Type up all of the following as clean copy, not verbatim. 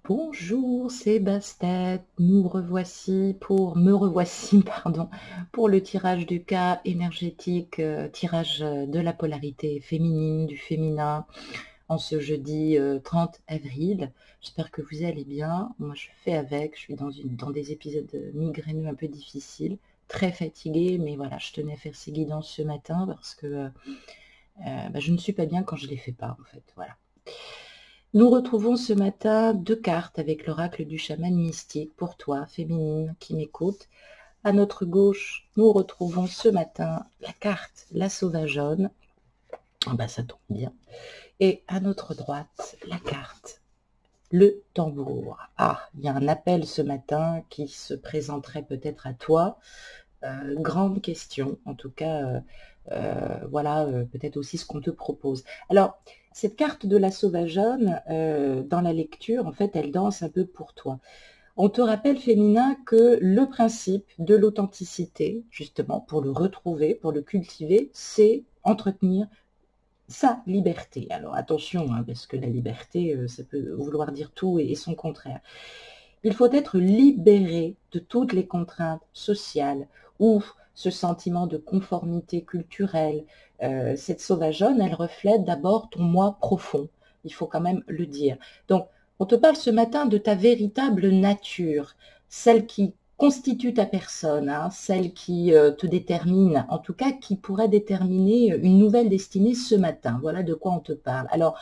Bonjour, c'est Bastet. Me revoici, pardon, pour le tirage du cas énergétique, tirage de la polarité féminine, du féminin, en ce jeudi 30 avril. J'espère que vous allez bien. Moi, je fais avec. Je suis dans des épisodes migraineux un peu difficiles, très fatiguée, mais voilà, je tenais à faire ces guidances ce matin parce que je ne suis pas bien quand je les fais pas, en fait. Voilà. Nous retrouvons ce matin 2 cartes avec l'oracle du chaman mystique pour toi, féminine, qui m'écoute. À notre gauche, nous retrouvons ce matin la carte La Sauvageonne. Ah bah ça tombe bien. Et à notre droite, la carte Le Tambour. Ah, il y a un appel ce matin qui se présenterait peut-être à toi. Grande question, en tout cas, voilà peut-être aussi ce qu'on te propose. Alors, cette carte de la Sauvageonne, dans la lecture, en fait, elle danse un peu pour toi. On te rappelle, féminin, que le principe de l'authenticité, justement, pour le retrouver, pour le cultiver, c'est entretenir sa liberté. Alors attention, hein, parce que la liberté, ça peut vouloir dire tout et son contraire. Il faut être libéré de toutes les contraintes sociales ou ce sentiment de conformité culturelle. Cette sauvageonne, elle reflète d'abord ton moi profond. Il faut quand même le dire. Donc, on te parle ce matin de ta véritable nature, celle qui constitue ta personne, hein, celle qui te détermine, en tout cas qui pourrait déterminer une nouvelle destinée ce matin. Voilà de quoi on te parle. Alors,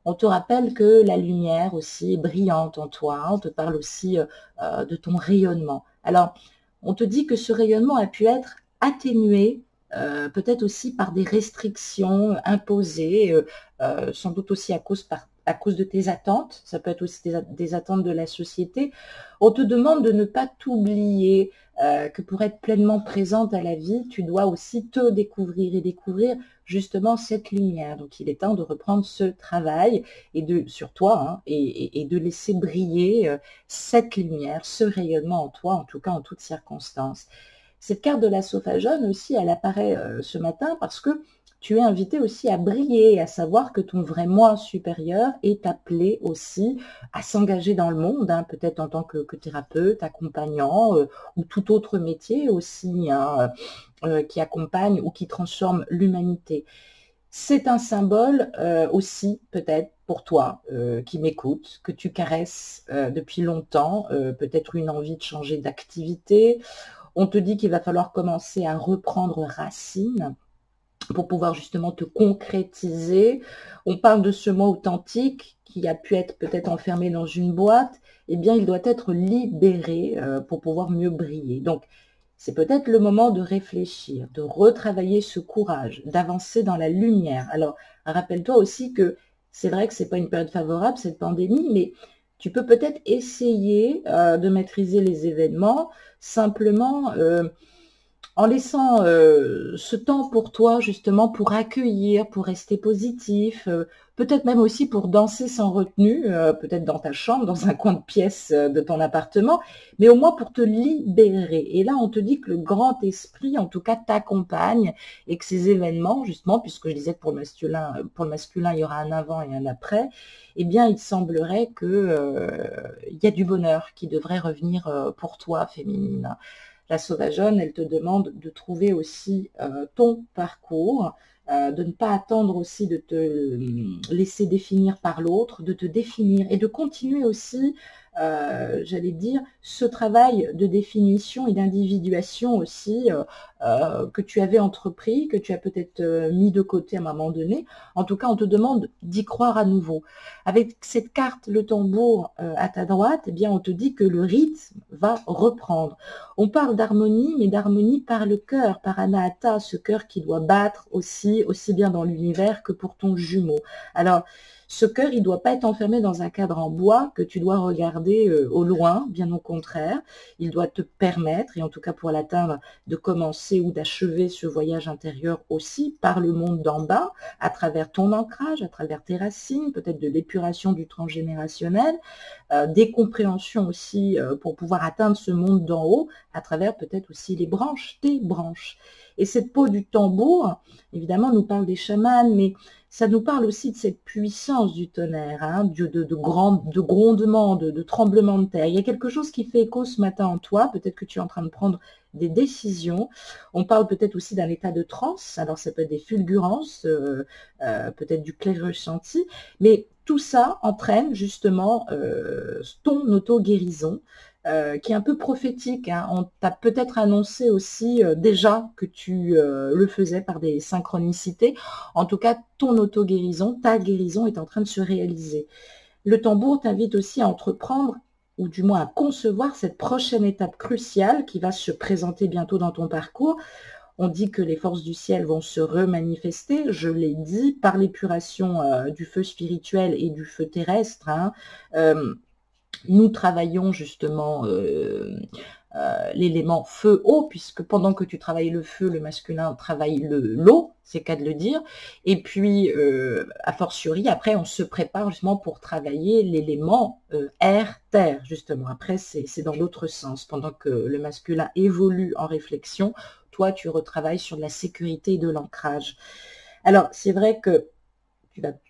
on te rappelle que la lumière aussi est brillante en toi. Hein. On te parle aussi de ton rayonnement. Alors, on te dit que ce rayonnement a pu être atténué, peut-être aussi par des restrictions imposées, sans doute aussi à cause de tes attentes. Ça peut être aussi des attentes de la société. On te demande de ne pas t'oublier, que pour être pleinement présente à la vie, tu dois aussi te découvrir et découvrir justement cette lumière. Donc il est temps de reprendre ce travail sur toi, hein, et de laisser briller cette lumière, ce rayonnement en toi, en tout cas en toutes circonstances. Cette carte de la Sauvageonne aussi, elle apparaît ce matin parce que tu es invité aussi à briller, à savoir que ton vrai moi supérieur est appelé aussi à s'engager dans le monde, hein, peut-être en tant que thérapeute, accompagnant, ou tout autre métier aussi, hein, qui accompagne ou qui transforme l'humanité. C'est un symbole aussi, peut-être, pour toi qui m'écoutes, que tu caresses depuis longtemps, peut-être une envie de changer d'activité. On te dit qu'il va falloir commencer à reprendre racine pour pouvoir justement te concrétiser. On parle de ce moi authentique qui a pu être peut-être enfermé dans une boîte. Eh bien, il doit être libéré pour pouvoir mieux briller. Donc, c'est peut-être le moment de réfléchir, de retravailler ce courage, d'avancer dans la lumière. Alors, rappelle-toi aussi que c'est vrai que ce n'est pas une période favorable, cette pandémie, mais tu peux peut-être essayer de maîtriser les événements simplement en laissant ce temps pour toi, justement, pour accueillir, pour rester positif, peut-être même aussi pour danser sans retenue, peut-être dans ta chambre, dans un coin de pièce de ton appartement, mais au moins pour te libérer. Et là, on te dit que le grand esprit, en tout cas, t'accompagne et que ces événements, justement, puisque je disais que pour le masculin, il y aura un avant et un après, eh bien, il semblerait que il y a du bonheur qui devrait revenir pour toi, féminine. La Sauvageonne, elle te demande de trouver aussi ton parcours, de ne pas attendre aussi de te laisser définir par l'autre, de te définir et de continuer aussi, j'allais dire, ce travail de définition et d'individuation aussi que tu avais entrepris, que tu as peut-être mis de côté à un moment donné. En tout cas, on te demande d'y croire à nouveau. Avec cette carte, le tambour à ta droite, eh bien, on te dit que le rythme va reprendre. On parle d'harmonie, mais d'harmonie par le cœur, par Anahata, ce cœur qui doit battre aussi bien dans l'univers que pour ton jumeau. Alors, ce cœur, il ne doit pas être enfermé dans un cadre en bois que tu dois regarder au loin, bien au contraire. Il doit te permettre, et en tout cas pour l'atteindre, de commencer ou d'achever ce voyage intérieur aussi par le monde d'en bas, à travers ton ancrage, à travers tes racines, peut-être de l'épuration du transgénérationnel, des compréhensions aussi pour pouvoir atteindre ce monde d'en haut, à travers peut-être aussi les branches, tes branches. Et cette peau du tambour, évidemment, nous parle des chamans, mais ça nous parle aussi de cette puissance du tonnerre, hein, de grondements, de tremblements de terre. Il y a quelque chose qui fait écho ce matin en toi, peut-être que tu es en train de prendre des décisions. On parle peut-être aussi d'un état de transe, alors ça peut être des fulgurances, peut-être du clair ressenti, mais tout ça entraîne justement ton auto-guérison, qui est un peu prophétique, hein. On t'a peut-être annoncé aussi déjà que tu le faisais par des synchronicités. En tout cas, ton auto-guérison, ta guérison est en train de se réaliser. Le tambour t'invite aussi à entreprendre, ou du moins à concevoir cette prochaine étape cruciale qui va se présenter bientôt dans ton parcours. On dit que les forces du ciel vont se remanifester, je l'ai dit, par l'épuration du feu spirituel et du feu terrestre, hein. Nous travaillons justement l'élément feu-eau, puisque pendant que tu travailles le feu, le masculin travaille l'eau, c'est qu'à de le dire. Et puis, a fortiori, après, on se prépare justement pour travailler l'élément air-terre, justement. Après, c'est dans l'autre sens. Pendant que le masculin évolue en réflexion, toi, tu retravailles sur la sécurité et de l'ancrage. Alors, c'est vrai que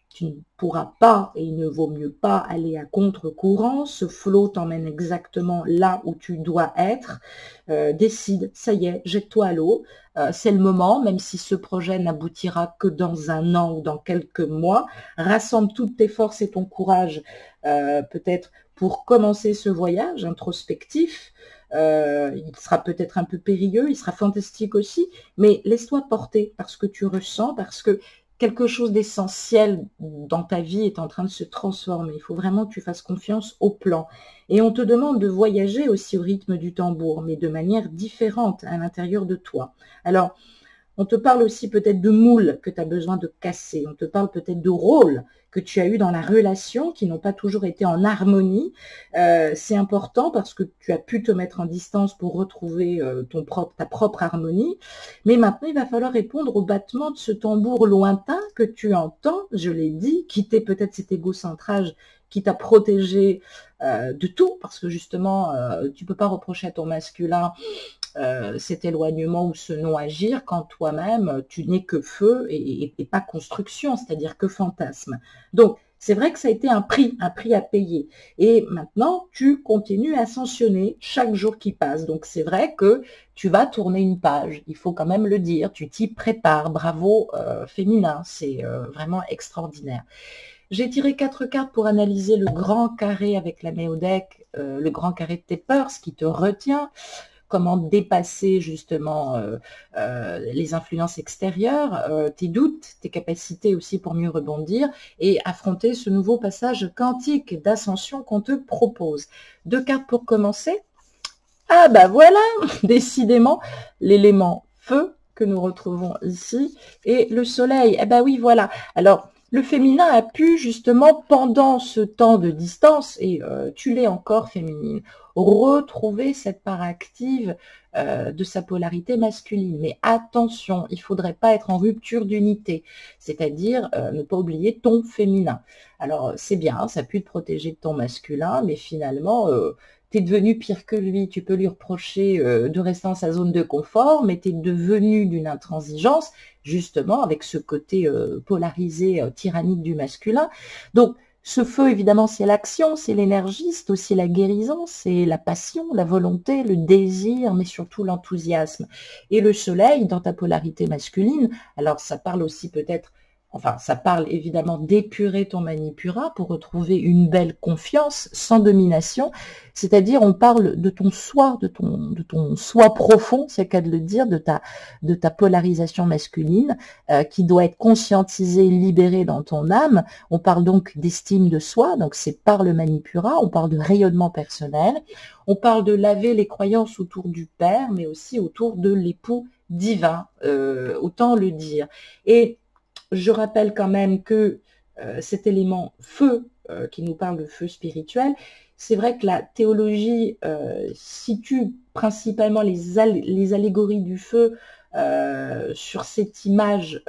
tu ne pourras pas, et il ne vaut mieux pas aller à contre-courant. Ce flot t'emmène exactement là où tu dois être. Décide, ça y est, jette-toi à l'eau. C'est le moment, même si ce projet n'aboutira que dans un an ou dans quelques mois. Rassemble toutes tes forces et ton courage, peut-être pour commencer ce voyage introspectif. Il sera peut-être un peu périlleux, il sera fantastique aussi, mais laisse-toi porter par ce que tu ressens, parce que quelque chose d'essentiel dans ta vie est en train de se transformer. Il faut vraiment que tu fasses confiance au plan. Et on te demande de voyager aussi au rythme du tambour, mais de manière différente à l'intérieur de toi. Alors, on te parle aussi peut-être de moules que tu as besoin de casser. On te parle peut-être de rôles que tu as eu dans la relation qui n'ont pas toujours été en harmonie. C'est important parce que tu as pu te mettre en distance pour retrouver ta propre harmonie. Mais maintenant, il va falloir répondre au battement de ce tambour lointain que tu entends, je l'ai dit, quitter peut-être cet égocentrage qui t'a protégé de tout, parce que justement, tu ne peux pas reprocher à ton masculin cet éloignement ou ce non-agir quand toi-même, tu n'es que feu et pas construction, c'est-à-dire que fantasme. Donc, c'est vrai que ça a été un prix à payer. Et maintenant, tu continues à ascensionner chaque jour qui passe. Donc, c'est vrai que tu vas tourner une page, il faut quand même le dire, tu t'y prépares. Bravo, féminin, c'est vraiment extraordinaire. J'ai tiré 4 cartes pour analyser le grand carré avec la Méodec, le grand carré de tes peurs, ce qui te retient, comment dépasser justement les influences extérieures, tes doutes, tes capacités aussi pour mieux rebondir et affronter ce nouveau passage quantique d'ascension qu'on te propose. 2 cartes pour commencer. Ah bah voilà, décidément, l'élément feu que nous retrouvons ici et le soleil. Eh ben oui, voilà. Alors, le féminin a pu justement, pendant ce temps de distance, et tu l'es encore féminine, retrouver cette part active de sa polarité masculine. Mais attention, il ne faudrait pas être en rupture d'unité, c'est-à-dire ne pas oublier ton féminin. Alors, c'est bien, ça a pu te protéger de ton masculin, mais finalement... tu es devenu pire que lui, tu peux lui reprocher de rester dans sa zone de confort, mais tu es devenu d'une intransigeance, justement, avec ce côté polarisé, tyrannique du masculin. Donc, ce feu, évidemment, c'est l'action, c'est l'énergie, c'est aussi la guérison, c'est la passion, la volonté, le désir, mais surtout l'enthousiasme. Et le soleil, dans ta polarité masculine, alors ça parle aussi peut-être, enfin, ça parle évidemment d'épurer ton manipura pour retrouver une belle confiance sans domination, c'est-à-dire on parle de ton soi, de ton soi profond, c'est le cas de le dire, de ta polarisation masculine qui doit être conscientisée, libérée dans ton âme. On parle donc d'estime de soi, donc c'est par le manipura, on parle de rayonnement personnel, on parle de laver les croyances autour du père, mais aussi autour de l'époux divin, autant le dire. Et je rappelle quand même que cet élément feu, qui nous parle de feu spirituel, c'est vrai que la théologie situe principalement les allégories du feu sur cette image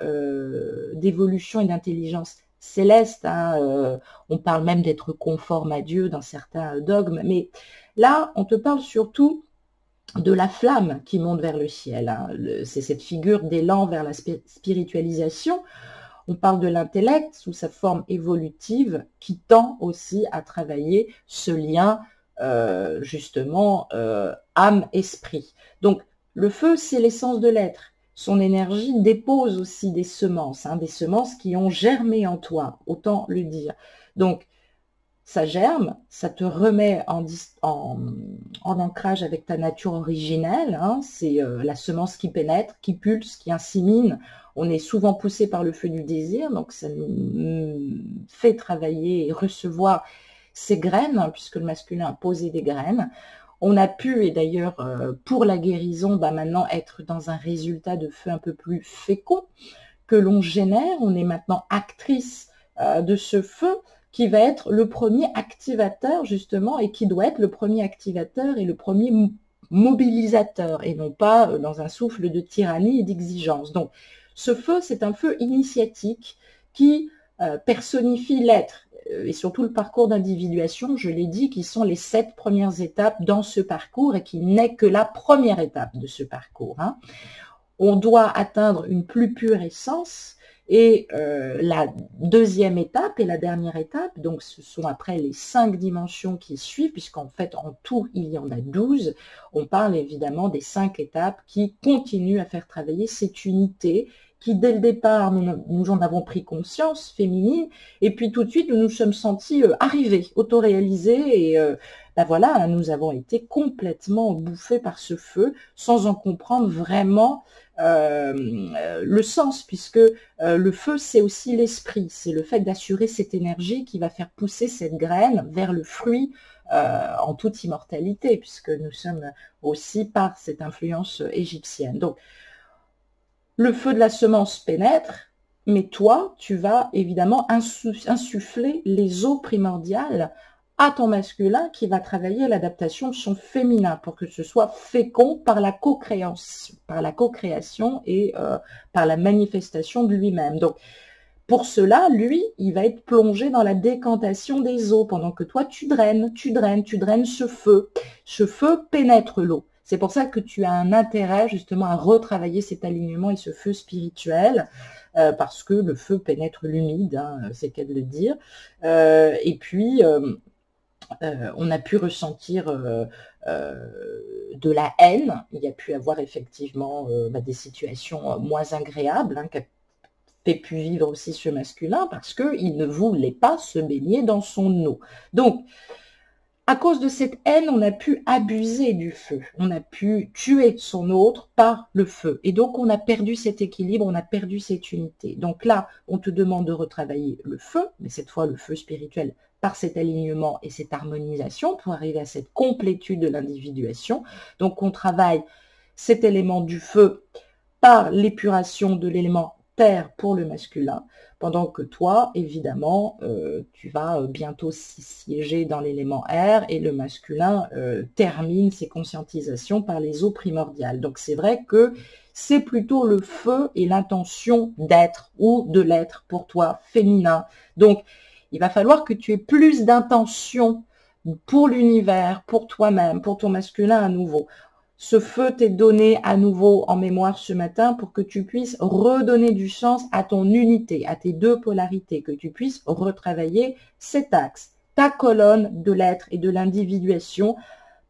d'évolution et d'intelligence céleste. Hein, on parle même d'être conforme à Dieu dans certains dogmes, mais là, on te parle surtout de la flamme qui monte vers le ciel. Hein. C'est cette figure d'élan vers la spiritualisation. On parle de l'intellect sous sa forme évolutive qui tend aussi à travailler ce lien justement âme-esprit. Donc le feu, c'est l'essence de l'être. Son énergie dépose aussi des semences, hein, des semences qui ont germé en toi, autant le dire. Donc ça germe, ça te remet en ancrage avec ta nature originelle, hein, c'est la semence qui pénètre, qui pulse, qui insémine. On est souvent poussé par le feu du désir, donc ça nous fait travailler et recevoir ces graines, hein, puisque le masculin a posé des graines. On a pu, et d'ailleurs pour la guérison, maintenant être dans un résultat de feu un peu plus fécond que l'on génère. On est maintenant actrice de ce feu, qui va être le premier activateur justement et qui doit être le premier activateur et le premier mobilisateur et non pas dans un souffle de tyrannie et d'exigence. Donc ce feu, c'est un feu initiatique qui personnifie l'être et surtout le parcours d'individuation, je l'ai dit, qui sont les 7 premières étapes dans ce parcours et qui n'est que la première étape de ce parcours. Hein. On doit atteindre une plus pure essence. Et la deuxième étape et la dernière étape, donc ce sont après les 5 dimensions qui suivent, puisqu'en fait en tout il y en a 12, on parle évidemment des 5 étapes qui continuent à faire travailler cette unité, qui dès le départ nous en avons pris conscience, féminine, et puis tout de suite nous nous sommes sentis arrivés, autoréalisés, et voilà, nous avons été complètement bouffés par ce feu, sans en comprendre vraiment le sens, puisque le feu, c'est aussi l'esprit, c'est le fait d'assurer cette énergie qui va faire pousser cette graine vers le fruit en toute immortalité, puisque nous sommes aussi par cette influence égyptienne. Donc, le feu de la semence pénètre, mais toi, tu vas évidemment insuffler les eaux primordiales à ton masculin qui va travailler l'adaptation de son féminin pour que ce soit fécond par la co-création et par la manifestation de lui-même. Donc, pour cela, lui, il va être plongé dans la décantation des eaux pendant que toi, tu draines ce feu. Ce feu pénètre l'eau. C'est pour ça que tu as un intérêt justement à retravailler cet alignement et ce feu spirituel, parce que le feu pénètre l'humide, hein, c'est qu'à de le dire. Et puis, on a pu ressentir de la haine. Il y a pu avoir effectivement des situations moins agréables, hein, qu'a pu vivre aussi ce masculin, parce qu'il ne voulait pas se baigner dans son eau. Donc, à cause de cette haine, on a pu abuser du feu, on a pu tuer son autre par le feu. Et donc, on a perdu cet équilibre, on a perdu cette unité. Donc là, on te demande de retravailler le feu, mais cette fois le feu spirituel, par cet alignement et cette harmonisation pour arriver à cette complétude de l'individuation. Donc, on travaille cet élément du feu par l'épuration de l'élément terre pour le masculin, pendant que toi, évidemment, tu vas bientôt siéger dans l'élément air et le masculin termine ses conscientisations par les eaux primordiales. Donc c'est vrai que c'est plutôt le feu et l'intention d'être ou de l'être pour toi féminin. Donc il va falloir que tu aies plus d'intention pour l'univers, pour toi-même, pour ton masculin à nouveau. Ce feu t'est donné à nouveau en mémoire ce matin pour que tu puisses redonner du sens à ton unité, à tes 2 polarités, que tu puisses retravailler cet axe, ta colonne de l'être et de l'individuation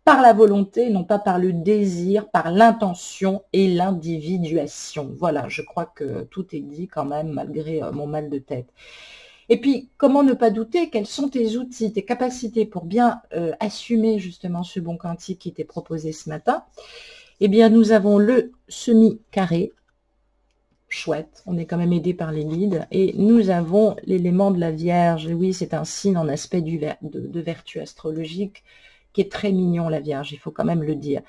par la volonté, non pas par le désir, par l'intention et l'individuation. Voilà, je crois que tout est dit quand même malgré mon mal de tête. Et puis, comment ne pas douter, quels sont tes outils, tes capacités pour bien assumer justement ce bon quantique qui t'est proposé ce matin? Eh bien, nous avons le semi-carré, chouette, on est quand même aidé par les guides, et nous avons l'élément de la Vierge. Et oui, c'est un signe en aspect de vertu astrologique qui est très mignon, la Vierge, il faut quand même le dire.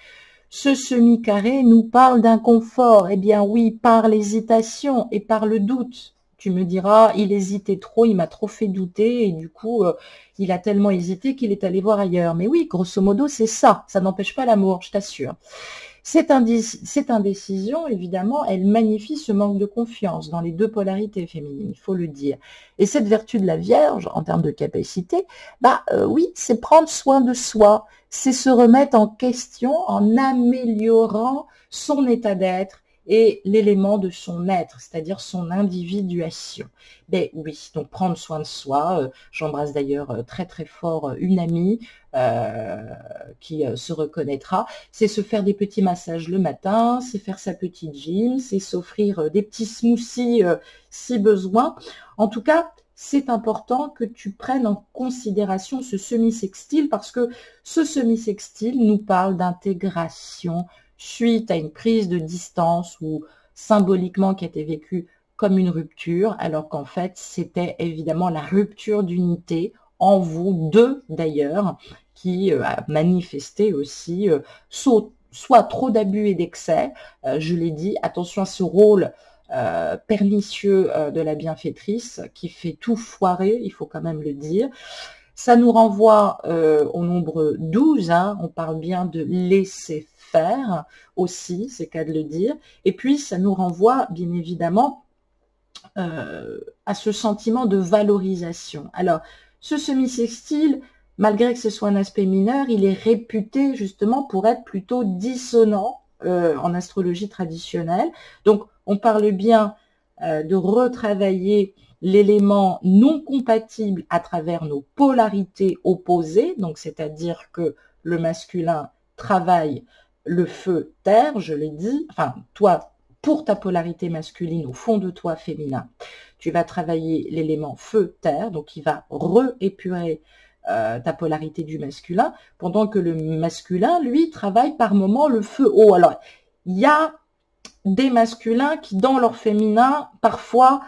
Ce semi-carré nous parle d'inconfort. Eh bien oui, par l'hésitation et par le doute. Tu me diras, il hésitait trop, il m'a trop fait douter et du coup, il a tellement hésité qu'il est allé voir ailleurs. Mais oui, grosso modo, c'est ça. Ça n'empêche pas l'amour, je t'assure. Cette indécision, évidemment, elle magnifie ce manque de confiance dans les deux polarités féminines, il faut le dire. Et cette vertu de la Vierge, en termes de capacité, oui, c'est prendre soin de soi, c'est se remettre en question en améliorant son état d'être et l'élément de son être, c'est-à-dire son individuation. Ben oui, donc prendre soin de soi, j'embrasse d'ailleurs très très fort une amie qui se reconnaîtra, c'est se faire des petits massages le matin, c'est faire sa petite gym, c'est s'offrir des petits smoothies si besoin. En tout cas, c'est important que tu prennes en considération ce semi-sextile parce que ce semi-sextile nous parle d'intégration suite à une prise de distance ou symboliquement qui a été vécue comme une rupture, alors qu'en fait, c'était évidemment la rupture d'unité en vous deux d'ailleurs, qui a manifesté aussi soit trop d'abus et d'excès, je l'ai dit, attention à ce rôle pernicieux de la bienfaitrice qui fait tout foirer, il faut quand même le dire. Ça nous renvoie au nombre 12, hein, on parle bien de laisser faire aussi, c'est qu'à de le dire, et puis ça nous renvoie bien évidemment à ce sentiment de valorisation. Alors, ce semi-sextile, malgré que ce soit un aspect mineur, il est réputé justement pour être plutôt dissonant en astrologie traditionnelle. Donc, on parle bien de retravailler l'élément non compatible à travers nos polarités opposées, donc c'est-à-dire que le masculin travaille le feu terre, je l'ai dit, enfin toi pour ta polarité masculine au fond de toi féminin, tu vas travailler l'élément feu terre, donc il va réépurer ta polarité du masculin, pendant que le masculin, lui, travaille par moment le feu eau. Alors, il y a des masculins qui, dans leur féminin, parfois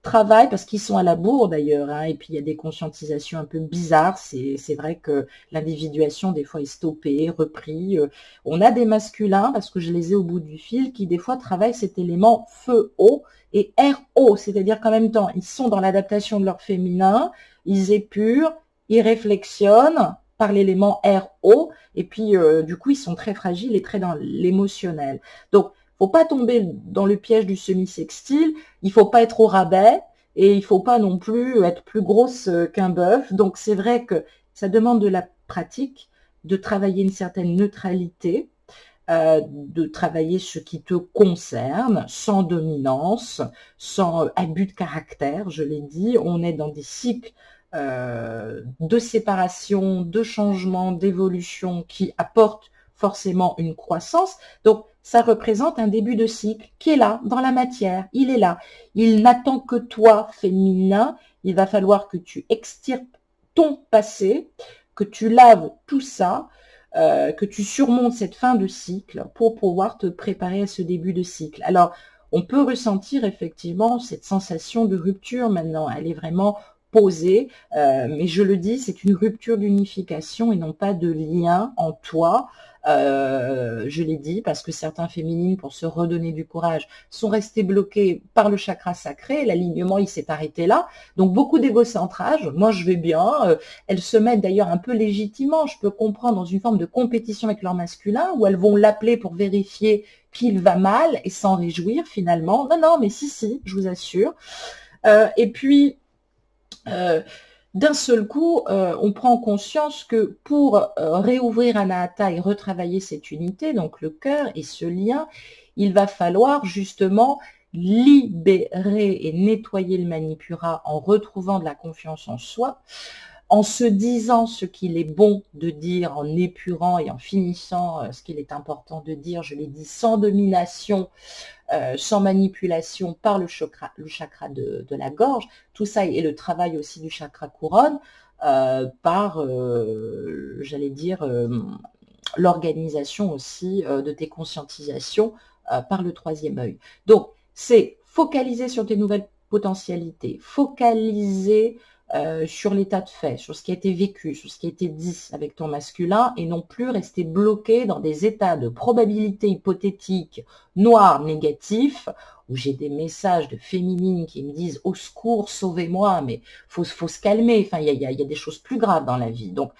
travaillent, parce qu'ils sont à la bourre d'ailleurs, hein, et puis il y a des conscientisations un peu bizarres, c'est vrai que l'individuation des fois est stoppée, repris. On a des masculins, parce que je les ai au bout du fil, qui des fois travaillent cet élément feu-eau et air-eau, c'est-à-dire qu'en même temps, ils sont dans l'adaptation de leur féminin, ils épurent, ils réflexionnent par l'élément air-eau, et puis du coup, ils sont très fragiles et très dans l'émotionnel. Donc, faut pas tomber dans le piège du semi-sextile, il faut pas être au rabais et il faut pas non plus être plus grosse qu'un bœuf. Donc c'est vrai que ça demande de la pratique, de travailler une certaine neutralité, de travailler ce qui te concerne, sans dominance, sans abus de caractère, je l'ai dit. On est dans des cycles de séparation, de changement, d'évolution qui apportent forcément une croissance. Donc, ça représente un début de cycle qui est là, dans la matière, il est là. Il n'attend que toi, féminin, il va falloir que tu extirpes ton passé, que tu laves tout ça, que tu surmontes cette fin de cycle pour pouvoir te préparer à ce début de cycle. Alors, on peut ressentir effectivement cette sensation de rupture maintenant, elle est vraiment posée, mais je le dis, c'est une rupture d'unification et non pas de lien en toi. Je l'ai dit, parce que certains féminines, pour se redonner du courage, sont restées bloquées par le chakra sacré, l'alignement, il s'est arrêté là, donc beaucoup d'égocentrage, moi je vais bien, elles se mettent d'ailleurs un peu légitimement, je peux comprendre, dans une forme de compétition avec leur masculin, où elles vont l'appeler pour vérifier qu'il va mal et s'en réjouir finalement, non, mais si, je vous assure, et puis, d'un seul coup, on prend conscience que pour réouvrir Anahata et retravailler cette unité, donc le cœur et ce lien, il va falloir justement libérer et nettoyer le Manipura en retrouvant de la confiance en soi, en se disant ce qu'il est bon de dire, en épurant et en finissant ce qu'il est important de dire, je l'ai dit, sans domination, sans manipulation par le chakra de la gorge. Tout ça est le travail aussi du chakra couronne par, j'allais dire, l'organisation aussi de tes conscientisations par le troisième œil. Donc, c'est focaliser sur tes nouvelles potentialités, focaliser sur l'état de fait, sur ce qui a été vécu, sur ce qui a été dit avec ton masculin, et non plus rester bloqué dans des états de probabilité hypothétique noirs, négatifs, où j'ai des messages de féminines qui me disent « Au secours, sauvez-moi », mais faut se calmer, enfin, il y a des choses plus graves dans la vie. Donc,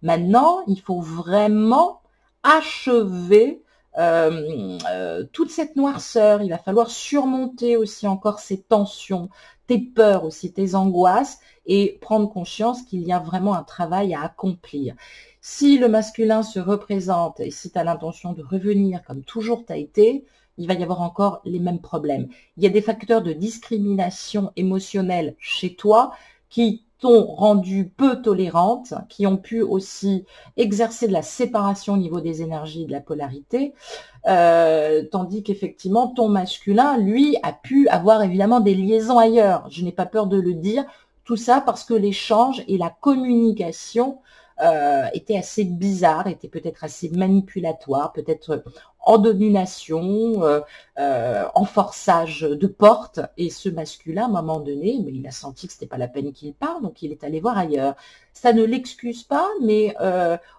maintenant, il faut vraiment achever toute cette noirceur. Il va falloir surmonter aussi encore ces tensions, tes peurs aussi, tes angoisses, et prendre conscience qu'il y a vraiment un travail à accomplir. Si le masculin se représente et si tu as l'intention de revenir comme toujours tu as été, il va y avoir encore les mêmes problèmes. Il y a des facteurs de discrimination émotionnelle chez toi qui t'ont rendu peu tolérante, qui ont pu aussi exercer de la séparation au niveau des énergies et de la polarité, tandis qu'effectivement, ton masculin, lui, a pu avoir évidemment des liaisons ailleurs. Je n'ai pas peur de le dire. Tout ça parce que l'échange et la communication étaient assez bizarres, étaient peut-être assez manipulatoires, peut-être en domination, en forçage de porte. Et ce masculin, à un moment donné, mais il a senti que c'était pas la peine qu'il parte, donc il est allé voir ailleurs. Ça ne l'excuse pas, mais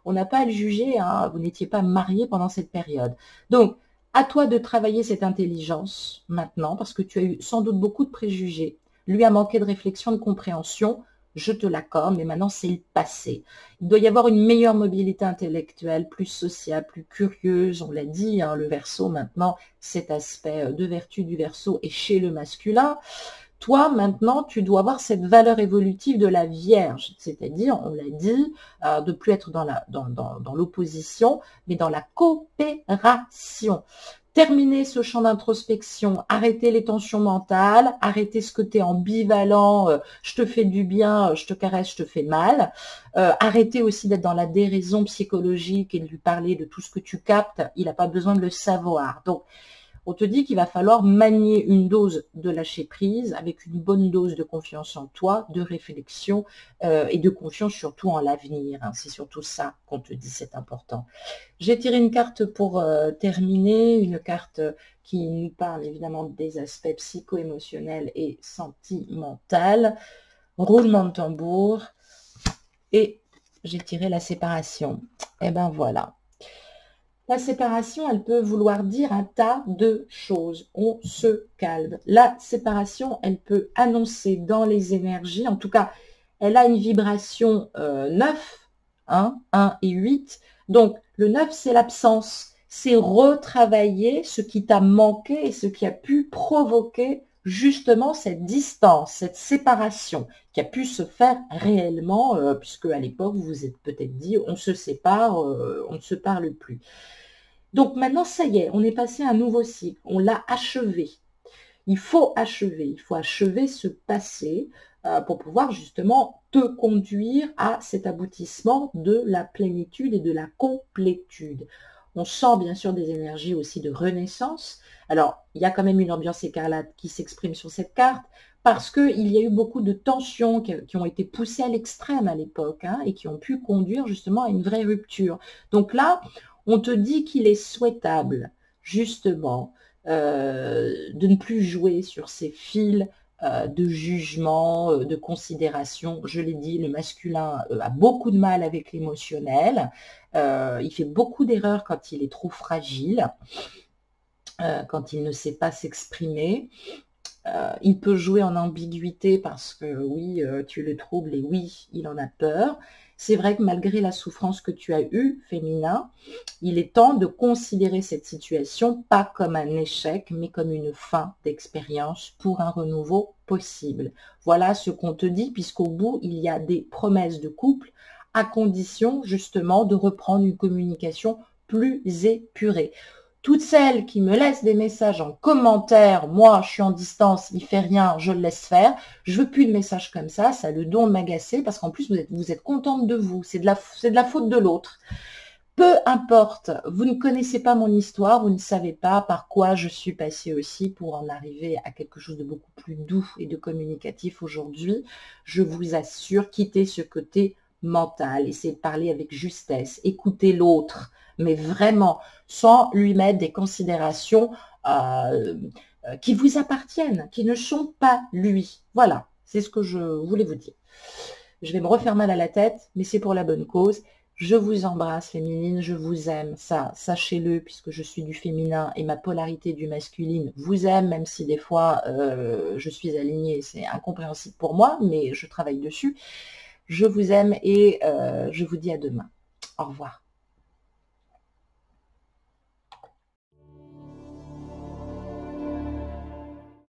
on n'a pas à le juger. Hein, vous n'étiez pas mariés pendant cette période. Donc, à toi de travailler cette intelligence maintenant, parce que tu as eu sans doute beaucoup de préjugés. Lui a manqué de réflexion, de compréhension, je te l'accorde, mais maintenant c'est le passé. Il doit y avoir une meilleure mobilité intellectuelle, plus sociale, plus curieuse, on l'a dit, hein, le Verseau maintenant, cet aspect de vertu du Verseau est chez le masculin. Toi, maintenant, tu dois avoir cette valeur évolutive de la Vierge, c'est-à-dire, on l'a dit, de plus être dans l'opposition, mais dans la coopération. Terminer ce champ d'introspection, arrêter les tensions mentales, arrêter ce côté ambivalent, je te fais du bien, je te caresse, je te fais mal. Arrêter aussi d'être dans la déraison psychologique et de lui parler de tout ce que tu captes, il n'a pas besoin de le savoir. Donc, on te dit qu'il va falloir manier une dose de lâcher prise avec une bonne dose de confiance en toi, de réflexion et de confiance surtout en l'avenir. Hein. C'est surtout ça qu'on te dit, c'est important. J'ai tiré une carte pour terminer, une carte qui nous parle évidemment des aspects psycho-émotionnels et sentimentaux. Roulement de tambour. Et j'ai tiré la séparation. Et ben voilà. La séparation, elle peut vouloir dire un tas de choses. On se calme. La séparation, elle peut annoncer dans les énergies, en tout cas, elle a une vibration 9, 1 et 8. Donc, le 9, c'est l'absence. C'est retravailler ce qui t'a manqué et ce qui a pu provoquer justement cette distance, cette séparation qui a pu se faire réellement, puisque à l'époque, vous vous êtes peut-être dit, on se sépare, on ne se parle plus. Donc maintenant, ça y est, on est passé à un nouveau cycle, on l'a achevé. Il faut achever ce passé pour pouvoir justement te conduire à cet aboutissement de la plénitude et de la complétude. On sent bien sûr des énergies aussi de renaissance. Alors, il y a quand même une ambiance écarlate qui s'exprime sur cette carte parce qu'il y a eu beaucoup de tensions qui ont été poussées à l'extrême à l'époque hein, et qui ont pu conduire justement à une vraie rupture. Donc là, on te dit qu'il est souhaitable justement de ne plus jouer sur ces fils de jugement, de considération. Je l'ai dit, le masculin a beaucoup de mal avec l'émotionnel. Il fait beaucoup d'erreurs quand il est trop fragile, quand il ne sait pas s'exprimer. Il peut jouer en ambiguïté parce que oui, tu le troubles et oui, il en a peur. C'est vrai que malgré la souffrance que tu as eue, féminin, il est temps de considérer cette situation pas comme un échec, mais comme une fin d'expérience pour un renouveau possible. Voilà ce qu'on te dit, puisqu'au bout, il y a des promesses de couple à condition justement de reprendre une communication plus épurée. Toutes celles qui me laissent des messages en commentaire, moi je suis en distance, il fait rien, je le laisse faire, je veux plus de messages comme ça a le don de m'agacer parce qu'en plus vous êtes contente de vous, c'est de la faute de l'autre. Peu importe, vous ne connaissez pas mon histoire, vous ne savez pas par quoi je suis passée aussi pour en arriver à quelque chose de beaucoup plus doux et de communicatif aujourd'hui. Je vous assure, quittez ce côté mental, essayez de parler avec justesse, écoutez l'autre, mais vraiment sans lui mettre des considérations qui vous appartiennent, qui ne sont pas lui. Voilà, c'est ce que je voulais vous dire. Je vais me refaire mal à la tête, mais c'est pour la bonne cause. Je vous embrasse, féminine, je vous aime, ça, sachez-le, puisque je suis du féminin et ma polarité du masculine vous aime, même si des fois je suis alignée, c'est incompréhensible pour moi, mais je travaille dessus. Je vous aime et je vous dis à demain. Au revoir.